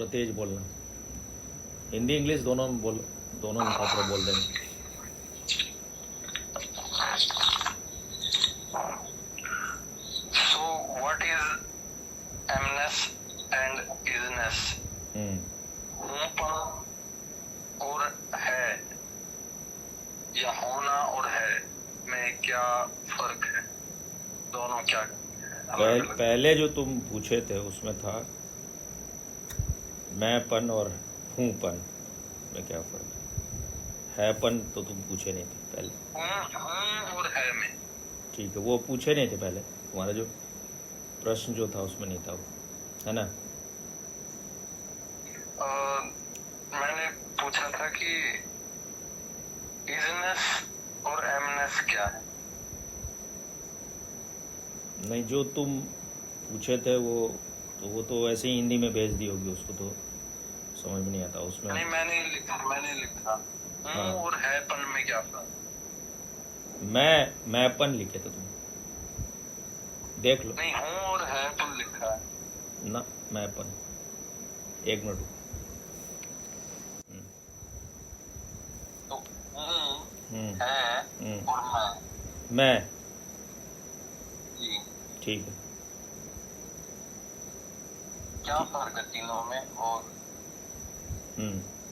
थोड़ा तेज बोलना, हिंदी इंग्लिश दोनों में बोल, दोनों में थोड़ा बोल देंगे. So what is amness and isness? हूँपन और है या होना और है में क्या फर्क है? दोनों क्या पहले जो तुम पूछे थे उसमें था मैंपन और हूँपन में क्या फर्क हैपन तो तुम पूछे नहीं थे पहले. हूँ और है में. ठीक है, वो पूछे नहीं थे पहले. तुम्हारा जो प्रश्न जो था उसमें नहीं था वो, है ना? मैंने पूछा था कि इजनेस और एमनेस क्या है? नहीं, जो तुम पूछे थे वो तो ऐसे ही हिंदी में भेज दी होगी, उसको तो समझ में नहीं आता उसमें. नहीं, मैंने लिखा हूँ और हैपन में क्या फर्क? मैंपन लिखे थे तुम, देख लो. नहीं, हूँ और हैपन लिखा है ना, मैंपन. एक मिनट. तो हूँ है और मैं. जी ठीक है. क्या फर्क है तीनों में और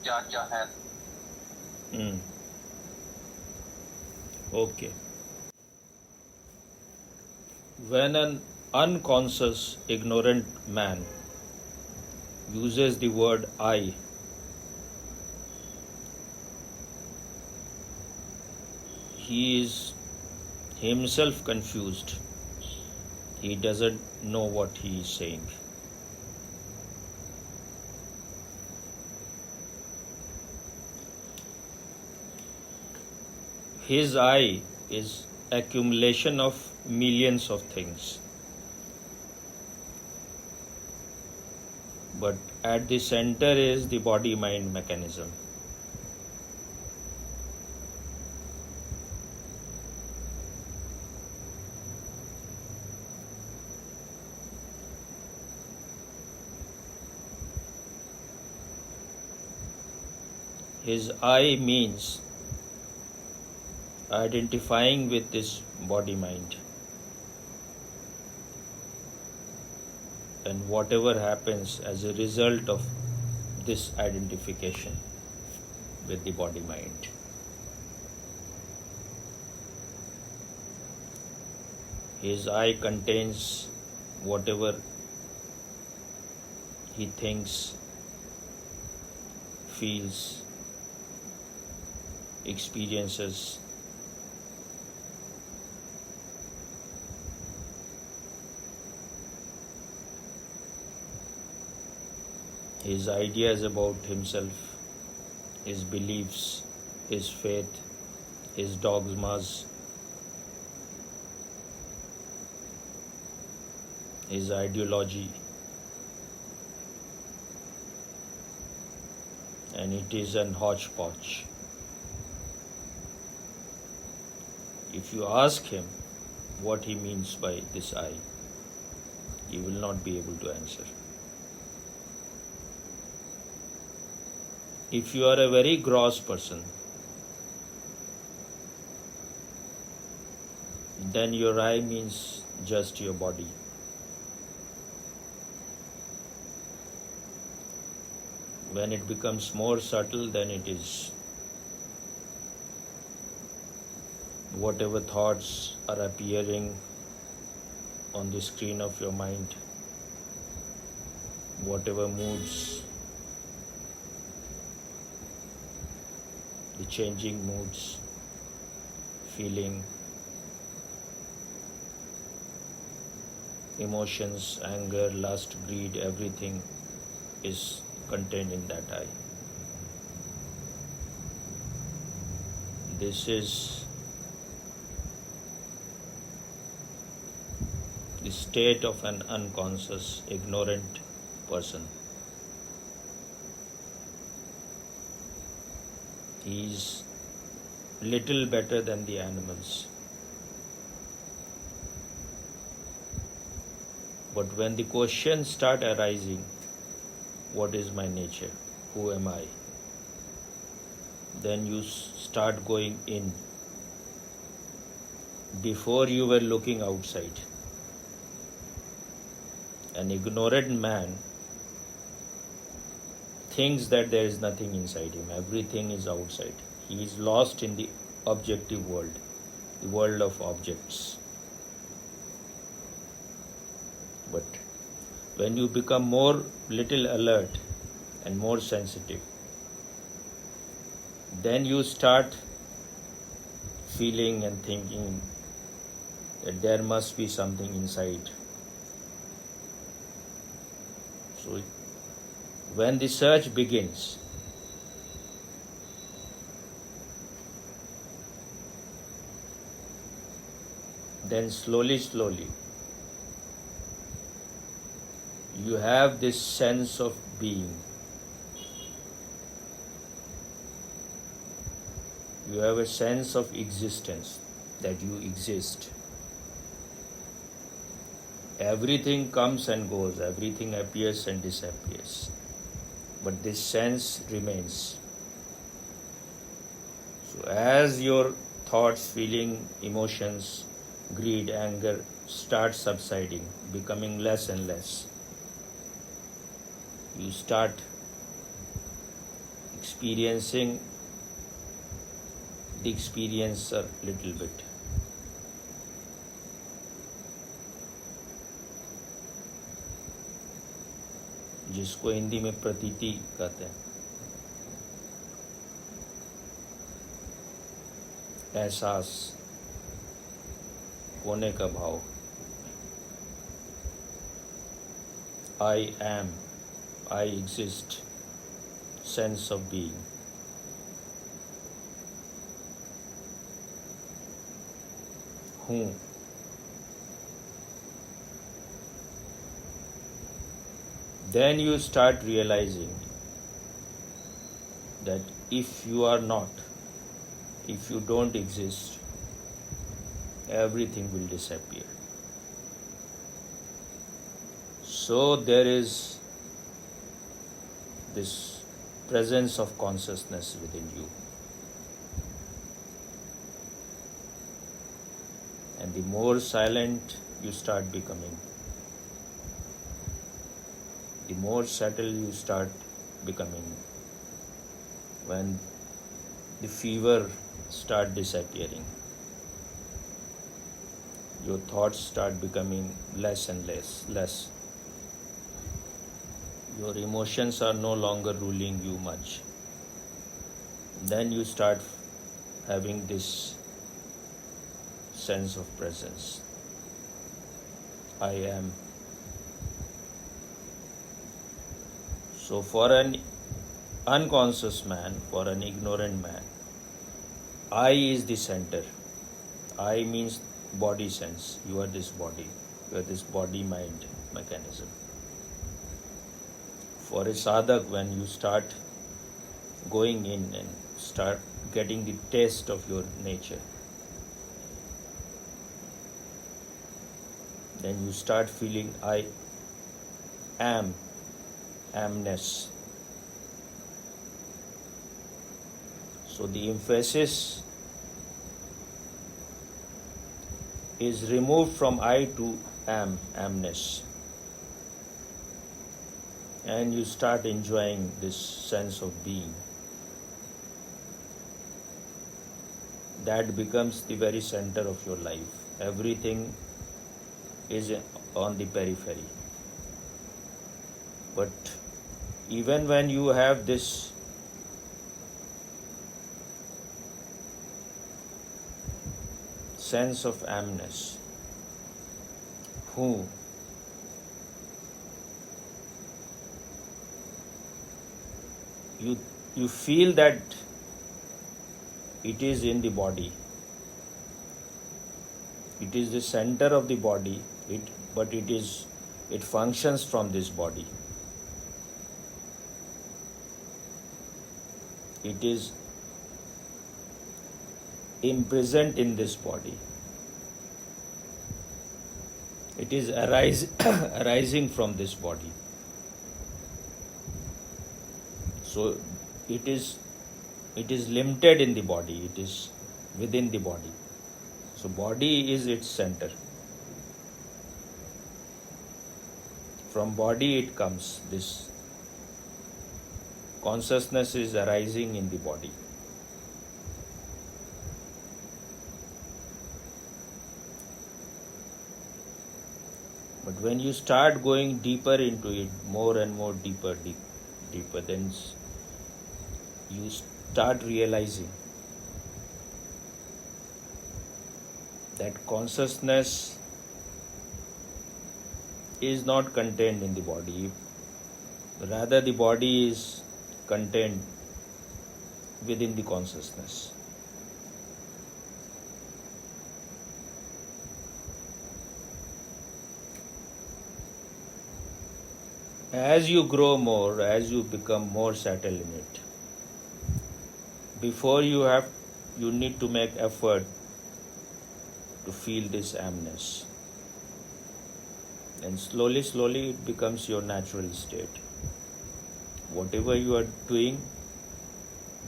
क्या क्या है? Okay. When an unconscious, ignorant man uses the word I, he is himself confused. He doesn't know what he is saying. His I is accumulation of millions of things. But at the center is the body-mind mechanism. His I means identifying with this body-mind. And whatever happens as a result of this identification with the body-mind. His I contains whatever he thinks, feels, experiences. His ideas about himself, his beliefs, his faith, his dogmas, his ideology, and it is an hodgepodge. If you ask him what he means by this I, he will not be able to answer. If you are a very gross person, then your I means just your body. When it becomes more subtle, then it is whatever thoughts are appearing on the screen of your mind, whatever moods, the changing moods, feeling, emotions, anger, lust, greed, everything is contained in that I. This is the state of an unconscious, ignorant person. He is little better than the animals. But when the questions start arising, what is my nature, who am I. Then you start going in. Before you were looking outside. An ignorant man thinks that there is nothing inside him, everything is outside. He is lost in the objective world, the world of objects. But when you become more little alert and more sensitive, then you start feeling and thinking that there must be something inside. So when the search begins, then slowly, you have this sense of being. You have a sense of existence, that you exist. Everything comes and goes, everything appears and disappears. But this sense remains. So as your thoughts, feeling, emotions, greed, anger start subsiding, becoming less and less, you start experiencing the experiencer little bit. जिसको हिंदी में प्रतीति कहते हैं, एहसास, होने का भाव. I am, I exist, sense of being. हूँ. Then you start realizing that if you are not, if you don't exist, everything will disappear. So there is this presence of consciousness within you. And the more silent you start becoming, the more subtle you start becoming, when the fever start disappearing, your thoughts start becoming less and less. Your emotions are no longer ruling you much. Then you start having this sense of presence. I am. So for an unconscious man, for an ignorant man, I is the center. I means body sense. You are this body. You are this body-mind mechanism. For a sadhak, when you start going in and start getting the taste of your nature, then you start feeling I am. Amness. So the emphasis is removed from I to am, amness. And you start enjoying this sense of being. That becomes the very center of your life. Everything is on the periphery. But even when you have this sense of amness, who you feel that it is in the body. It is the center of the body, but it functions from this body. It is imprisoned in this body. It is arising from this body. So it is limited in the body, it is within the body. So body is its center. From body it comes. This consciousness is arising in the body. But when you start going deeper into it, more and more deeper, then you start realizing that consciousness is not contained in the body. Rather, the body is contained within the consciousness. As you grow more, as you become more settled in it, before you need to make effort to feel this amness. And slowly it becomes your natural state. Whatever you are doing,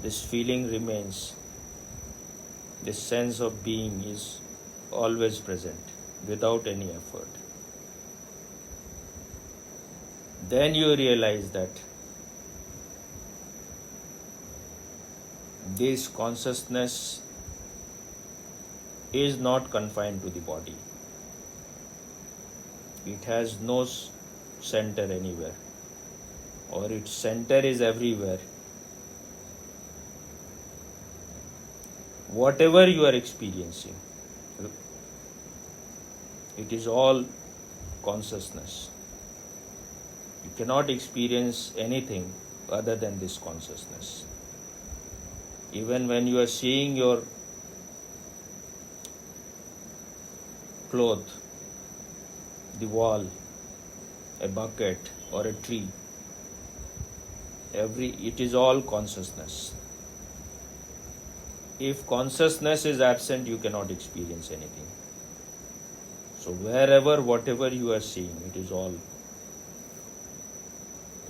this feeling remains. This sense of being is always present without any effort. Then you realize that this consciousness is not confined to the body. It has no center anywhere, or its center is everywhere. Whatever you are experiencing, it is all consciousness. You cannot experience anything other than this consciousness. Even when you are seeing your cloth, the wall, a bucket or a tree, it is all consciousness. If consciousness is absent, you cannot experience anything. So whatever you are seeing, it is all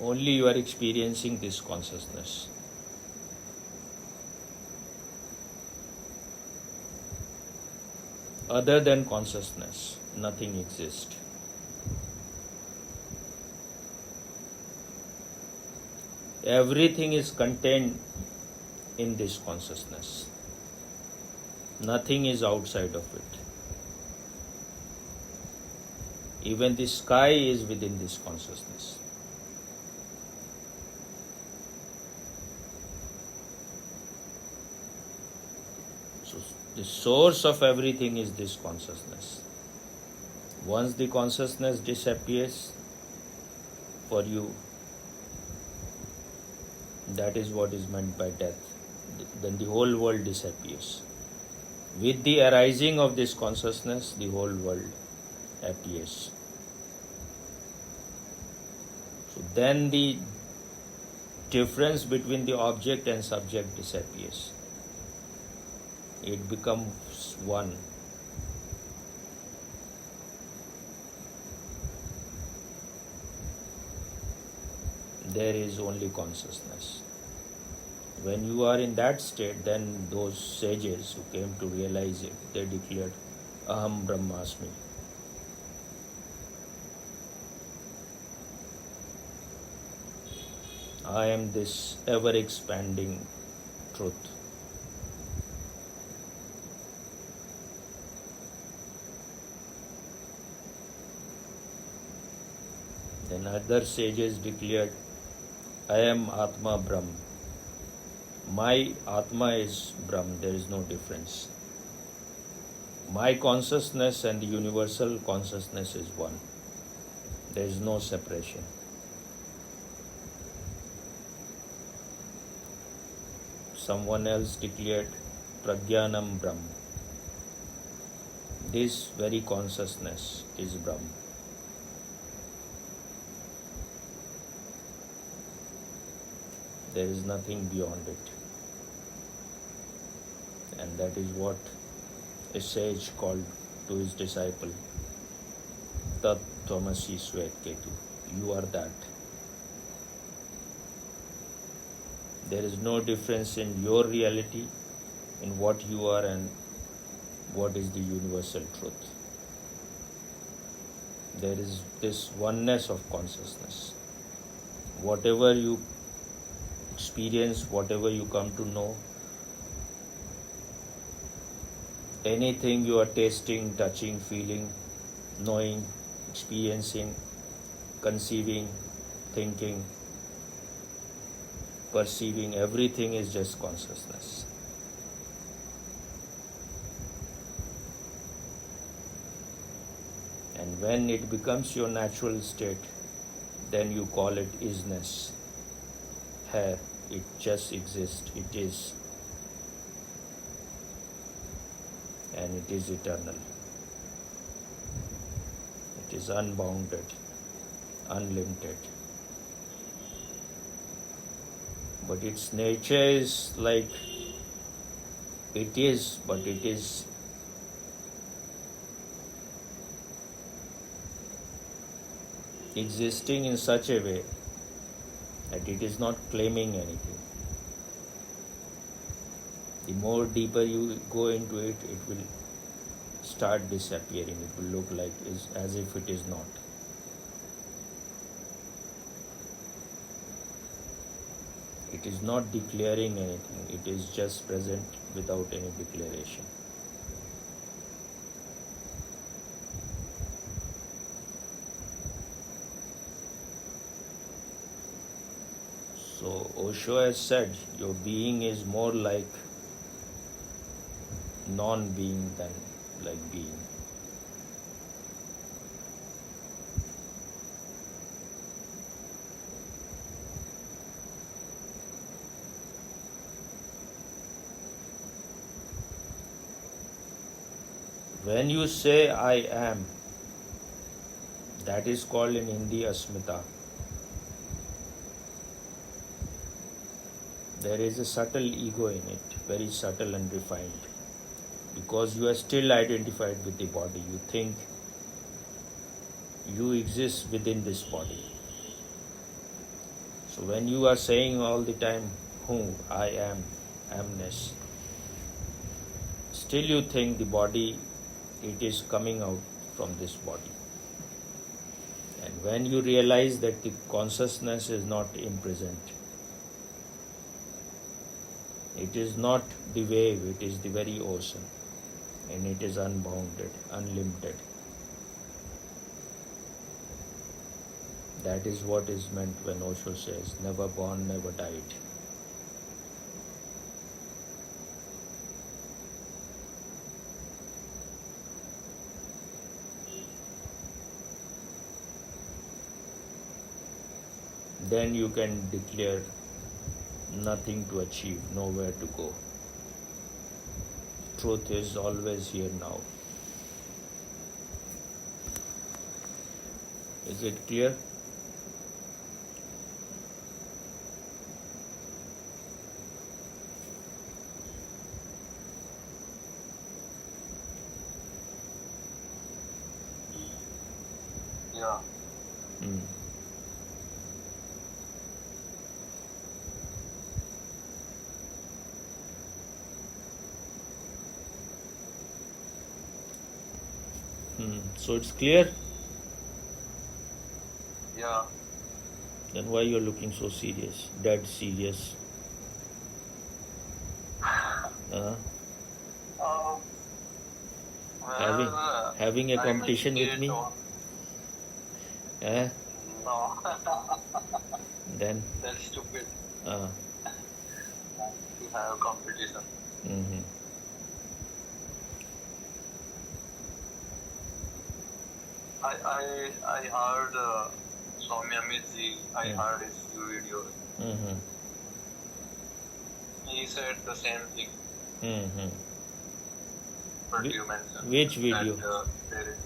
only you are experiencing this consciousness. Other than consciousness, nothing exists. Everything is contained in this consciousness. Nothing is outside of it. Even the sky is within this consciousness. So the source of everything is this consciousness. Once the consciousness disappears for you, that is what is meant by death. Then the whole world disappears. With the arising of this consciousness, the whole world appears. So then the difference between the object and subject disappears. It becomes one. There is only consciousness. When you are in that state, then those sages who came to realize it, they declared, Aham Brahmasmi. I am this ever-expanding truth. Then other sages declared, I am Atma Brahm. My Atma is Brahm, there is no difference. My consciousness and the universal consciousness is one. There is no separation. Someone else declared Prajnanam Brahm. This very consciousness is Brahm. There is nothing beyond it. And that is what a sage called to his disciple, Tat Tvamasi Svet Ketu. You are that. There is no difference in your reality, in what you are and what is the universal truth. There is this oneness of consciousness. Whatever you experience, whatever you come to know, anything you are tasting, touching, feeling, knowing, experiencing, conceiving, thinking, perceiving, everything is just consciousness. And when it becomes your natural state, then you call it isness. Here, it just exists, it is. And it is eternal. It is unbounded, unlimited. But its nature is like it is, but it is existing in such a way that it is not claiming anything. The more deeper you go into it, it will start disappearing. It will look like as if it is not. It is not declaring anything. It is just present without any declaration. So Osho has said, your being is more like non-being than like being. When you say I am, that is called in Hindi asmita. There is a subtle ego in it, very subtle and refined. Because you are still identified with the body. You think you exist within this body. So when you are saying all the time, who I am, amness, still you think the body, it is coming out from this body. And when you realize that the consciousness is not imprisoned, it is not the wave, it is the very ocean. And it is unbounded, unlimited. That is what is meant when Osho says, never born, never died. Then you can declare nothing to achieve, nowhere to go. Truth is always here now. Is it clear? Yeah. So it's clear? Yeah. Then why you're looking so serious? Dead serious? Well, Having a I competition with me? meditate No. Then? That's stupid Uh, to have competition. mhm. I heard Swami Amitji, I heard his few videos. Mhm. He said the same thing Mhm. what you mentioned. Which video? That, there is,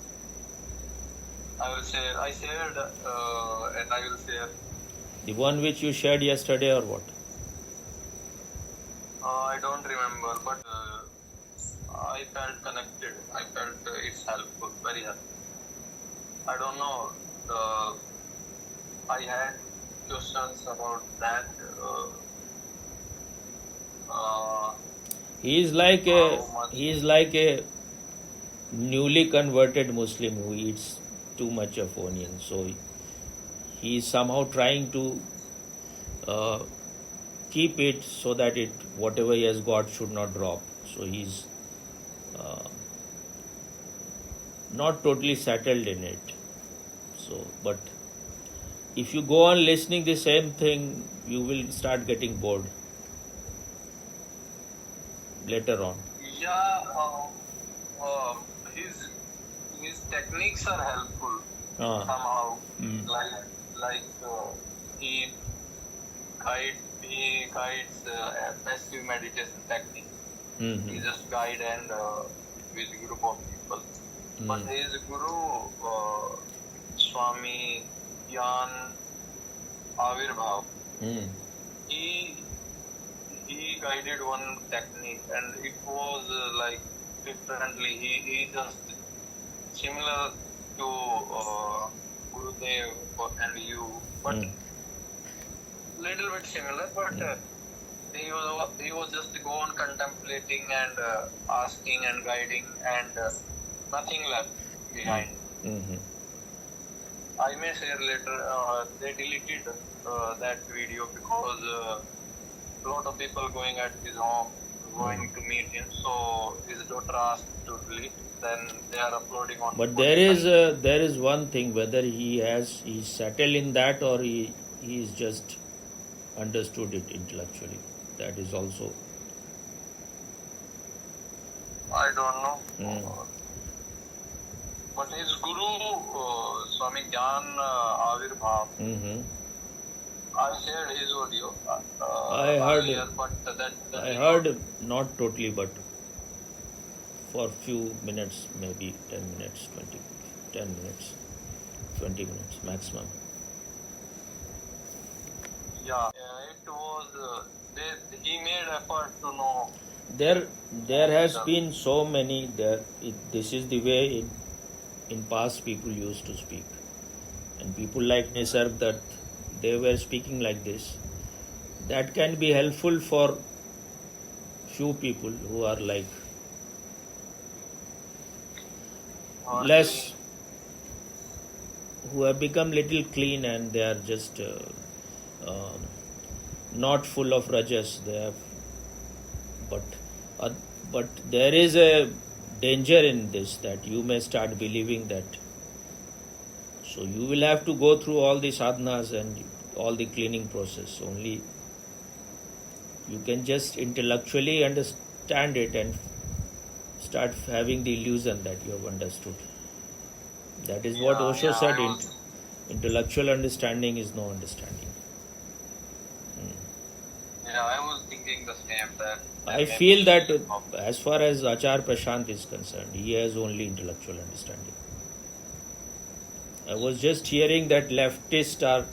I shared and I will share. The one which you shared yesterday or what? I don't remember, but I felt connected. I felt it's helpful, very helpful. I don't know. I had questions about that uh, He is like a how much? he is like a newly converted Muslim who eats too much of onion. So he is somehow trying to uh, keep it so that it whatever he has got should not drop. So he's uh, not totally settled in it. So, but if you go on listening the same thing, you will start getting bored later on. Yeah, his techniques are helpful Ah. somehow. Mm. Like he guides passive meditation technique. He Mm-hmm. just guide and with group of people. But Mm. his guru Swami Gyan Avirbhav, Mm. he he guided one technique and it was like differently. He just similar to Gurudev and you, but Mm. little bit similar. But he was just go on contemplating and asking and guiding and nothing left behind. Mm-hmm. I may share later. They deleted that video because a lot of people going at his home, going to meet him. So his daughter asked to delete. Then they are uploading on. But Spotify. there is one thing, whether he's settled in that or he's just understood it intellectually. That is also. I don't know. Mm. But his guru, Swami Gyan Avirbhav, Mm-hmm. I shared his audio I heard earlier, but that I did heard not totally, but for few minutes, maybe 10 minutes, 10 minutes, 20 minutes maximum. yeah, it was. He made effort to know. There has been so many there. This is the way in past people used to speak, and people like Nisarg, that they were speaking like this. That can be helpful for few people who are like less, who have become little clean and they are just um, not full of rajas. They have, but uh, but there is a danger in this, that you may start believing that. So you will have to go through all the sadhanas and all the cleaning process. Only you can just intellectually understand it and start having the illusion that you have understood. That is what Osho said. Intellectual understanding is no understanding. Yeah, I was thinking the same. That I feel that as far as Achar Prashant is concerned, he has only intellectual understanding. I was just hearing that leftists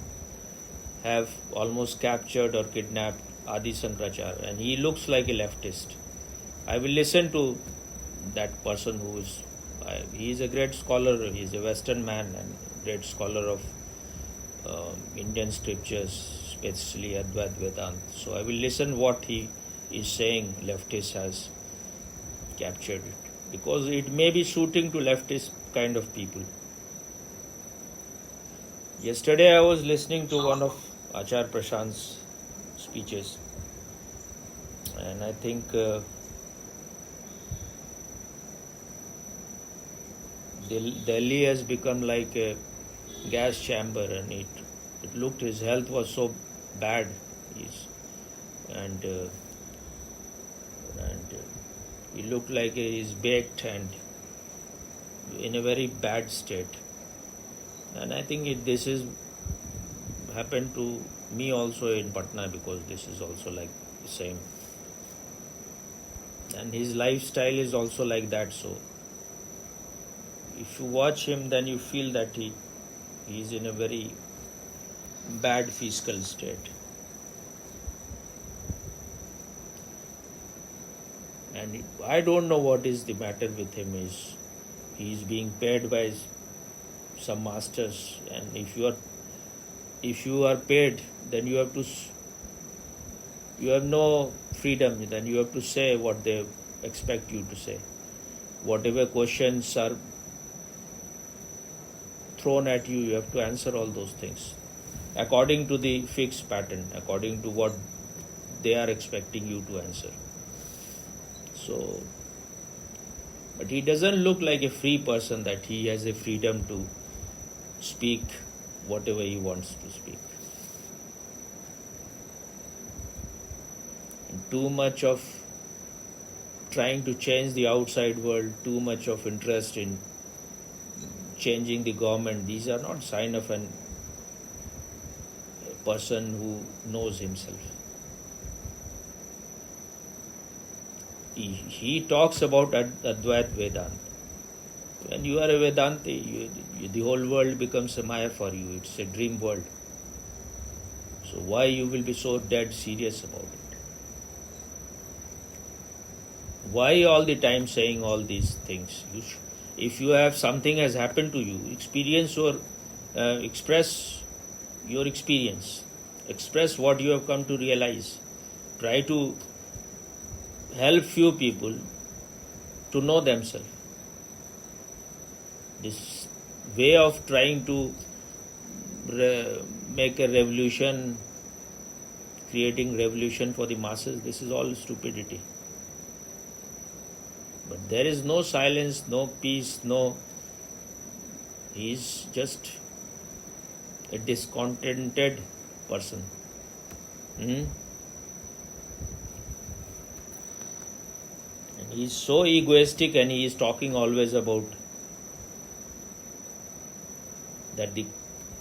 have almost captured or kidnapped Adi Sankaracharya, and he looks like a leftist. I will listen to that person who is. He is a great scholar. He is a Western man and great scholar of Indian scriptures, especially Advaita Vedanta. So I will listen what he is saying. Leftist has captured it because it may be suiting to leftist kind of people. Yesterday I was listening to one of Achar Prashant's speeches, and I think Delhi has become like a gas chamber, and it looked, his health was so bad, and he looked like he's baked and in a very bad state. And I think this is happened to me also in Patna, because this is also like the same. And his lifestyle is also like that. So if you watch him, then you feel that he is in a very bad physical state. And I don't know what is the matter with him. He is being paid by some masters, and if you are paid, then you have no freedom, then you have to say what they expect you to say. Whatever questions are thrown at you, you have to answer all those things according to the fixed pattern, according to what they are expecting you to answer. So, but he doesn't look like a free person, that he has a freedom to speak whatever he wants to speak. And too much of trying to change the outside world, too much of interest in changing the government, these are not sign of a person who knows himself. He talks about Advait Vedanta. When you are a Vedanti, the whole world becomes a Maya for you. It's a dream world. So why you will be so dead serious about it? Why all the time saying all these things? If you have something has happened to you, experience or express your experience. Express what you have come to realize. Try to help few people to know themselves. This way of trying to make a revolution, creating revolution for the masses, this is all stupidity. But there is no silence, no peace, no... He is just a discontented person. And he is so egoistic, and he is talking always about that the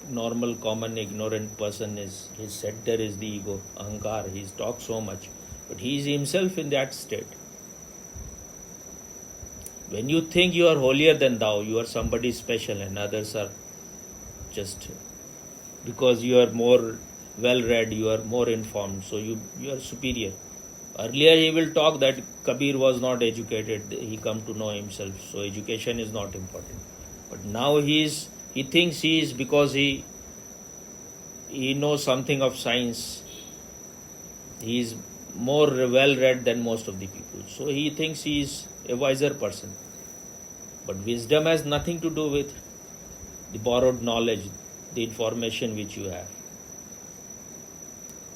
normal, common, ignorant person is, his center is the ego, ahankar. He talks so much, but he is himself in that state. When you think you are holier than thou, you are somebody special, and others are just because you are more well-read, you are more informed, so you are superior. Earlier he will talk that Kabir was not educated, he come to know himself, so education is not important. But now he thinks he is, because he knows something of science, he is more well-read than most of the people. So he thinks he is a wiser person. But wisdom has nothing to do with the borrowed knowledge, the information which you have.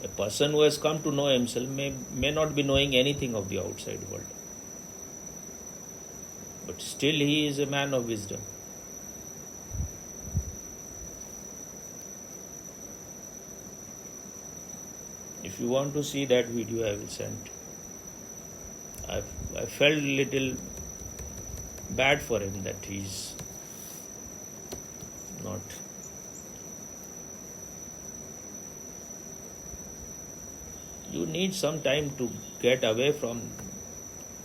A person who has come to know himself may not be knowing anything of the outside world. But still he is a man of wisdom. If you want to see that video, I will send. I felt a little bad for him that he's not. You need some time to get away from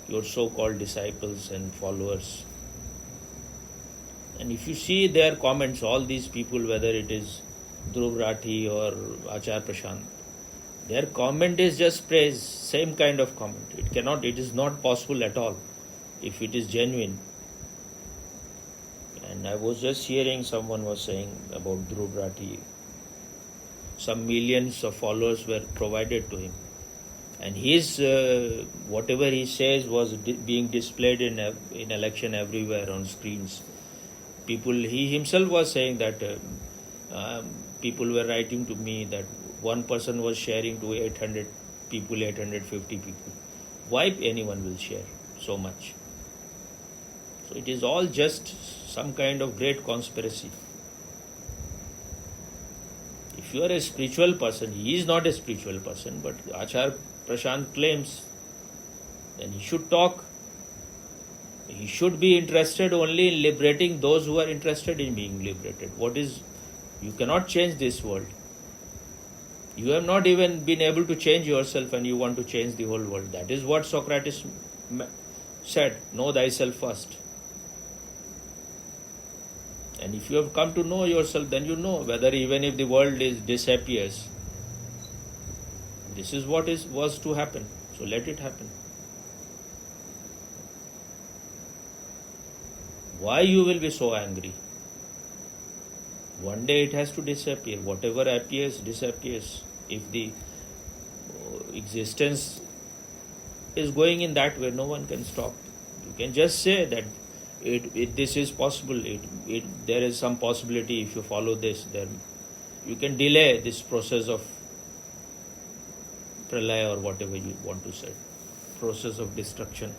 your so-called disciples and followers. And if you see their comments, all these people, whether it is Dhruv Rathi or Achar Prashant, their comment is just praise, same kind of comment. It is not possible at all if it is genuine. And I was just hearing someone was saying about Dhruv Rathi, some millions of followers were provided to him. And his, whatever he says was being displayed in election everywhere on screens. He himself was saying that people were writing to me that one person was sharing to 800 people, 850 people. Why anyone will share so much? So it is all just some kind of great conspiracy. If you are a spiritual person, he is not a spiritual person, but Achar Prashant claims, then he should talk. He should be interested only in liberating those who are interested in being liberated. You cannot change this world. You have not even been able to change yourself, and you want to change the whole world. That is what Socrates said, know thyself first. And if you have come to know yourself, then you know whether even if the world disappears, this is what was to happen. So let it happen. Why you will be so angry? One day it has to disappear. Whatever appears, disappears. If the existence is going in that way, no one can stop. You can just say that this is possible. There is some possibility if you follow this. Then you can delay this process of pralaya or whatever you want to say, process of destruction.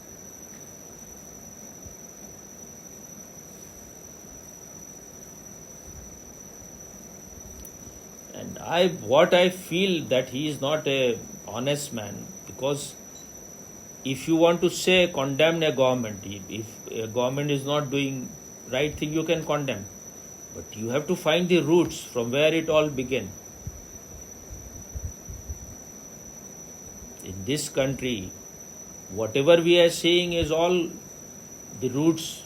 And what I feel that he is not a honest man, because if you want to say condemn a government, if a government is not doing right thing, you can condemn, but you have to find the roots from where it all began. In this country, whatever we are seeing is all the roots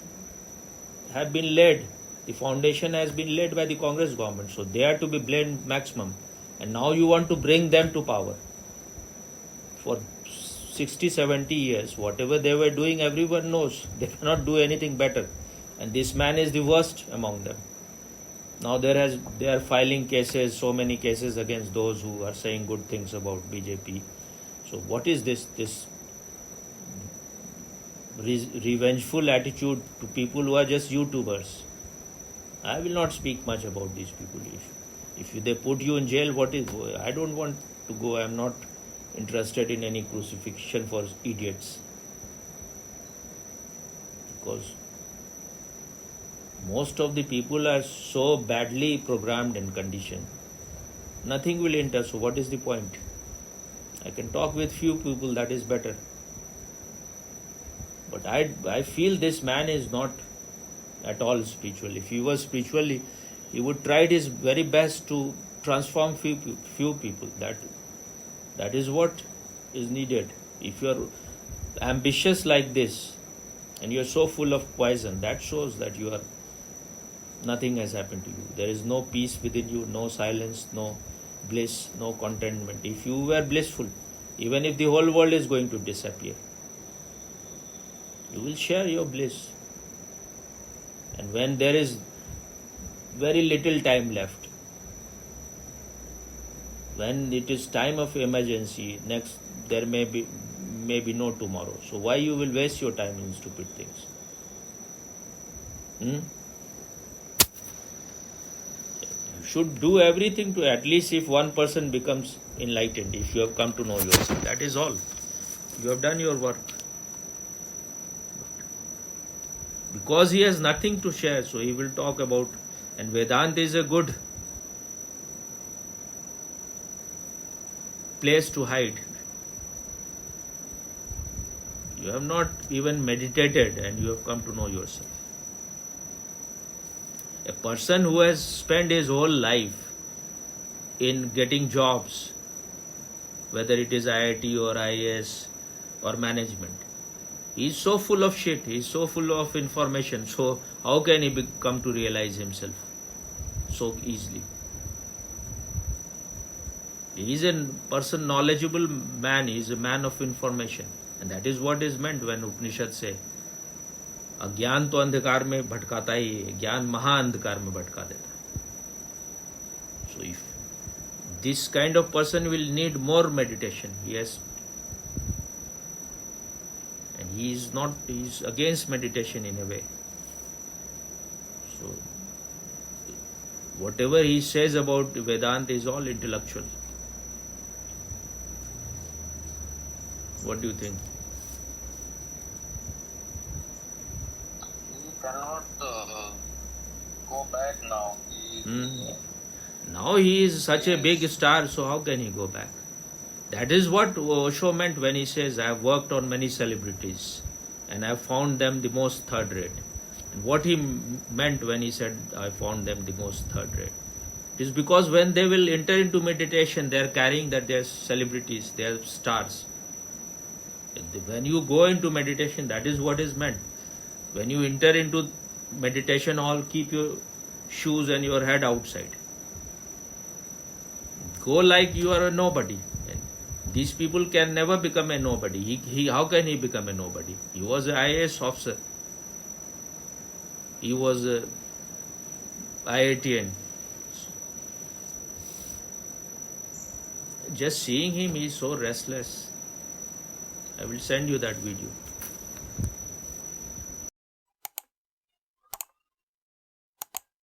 have been laid. The foundation has been laid by the Congress government, so they are to be blamed maximum. And now you want to bring them to power. For 60, 70 years, whatever they were doing, everyone knows. They cannot do anything better. And this man is the worst among them. Now they are filing cases, so many cases against those who are saying good things about BJP. So what is this revengeful attitude to people who are just YouTubers? I will not speak much about these people. If they put you in jail, I don't want to go. I am not interested in any crucifixion for idiots. Because most of the people are so badly programmed and conditioned. Nothing will enter, so what is the point? I can talk with few people, that is better. But I feel this man is not at all spiritual. If he was spiritual, he would try his very best to transform few people. That is what is needed. If you are ambitious like this and you are so full of poison, that shows that nothing has happened to you. There is no peace within you, no silence, no bliss, no contentment. If you were blissful, even if the whole world is going to disappear, you will share your bliss. And when there is very little time left, when it is time of emergency, there may be no tomorrow. So why you will waste your time in stupid things? You should do everything to, at least if one person becomes enlightened, if you have come to know yourself, that is all. You have done your work. Because he has nothing to share, so he will talk about, and Vedanta is a good place to hide. You have not even meditated and you have come to know yourself. A person who has spent his whole life in getting jobs, whether it is IIT or IAS or management, he is so full of shit, he is so full of information, so how can he come to realize himself so easily? He is a person, knowledgeable man, he is a man of information. And that is what is meant when Upanishad say, अज्ञान तो अंधकार में भटकाता ही है, ज्ञान महा अंधकार में भटका देता है. So if this kind of person will need more meditation, yes, and he is against meditation in a way. So whatever he says about Vedanta is all intellectual. What do you think? He cannot go back now. Now he is such a big star, so how can he go back? That is what Osho meant when he says, I have worked on many celebrities and I have found them the most third rate. And what he meant when he said, I found them the most third rate, it is because when they will enter into meditation, they are carrying that they are celebrities, they are stars. When you go into meditation, that is what is meant. When you enter into meditation hall, keep your shoes and your head outside. Go like you are a nobody. These people can never become a nobody. How can he become a nobody? He was an IAS officer. He was a IITian. Just seeing him, he is so restless. I will send you that video.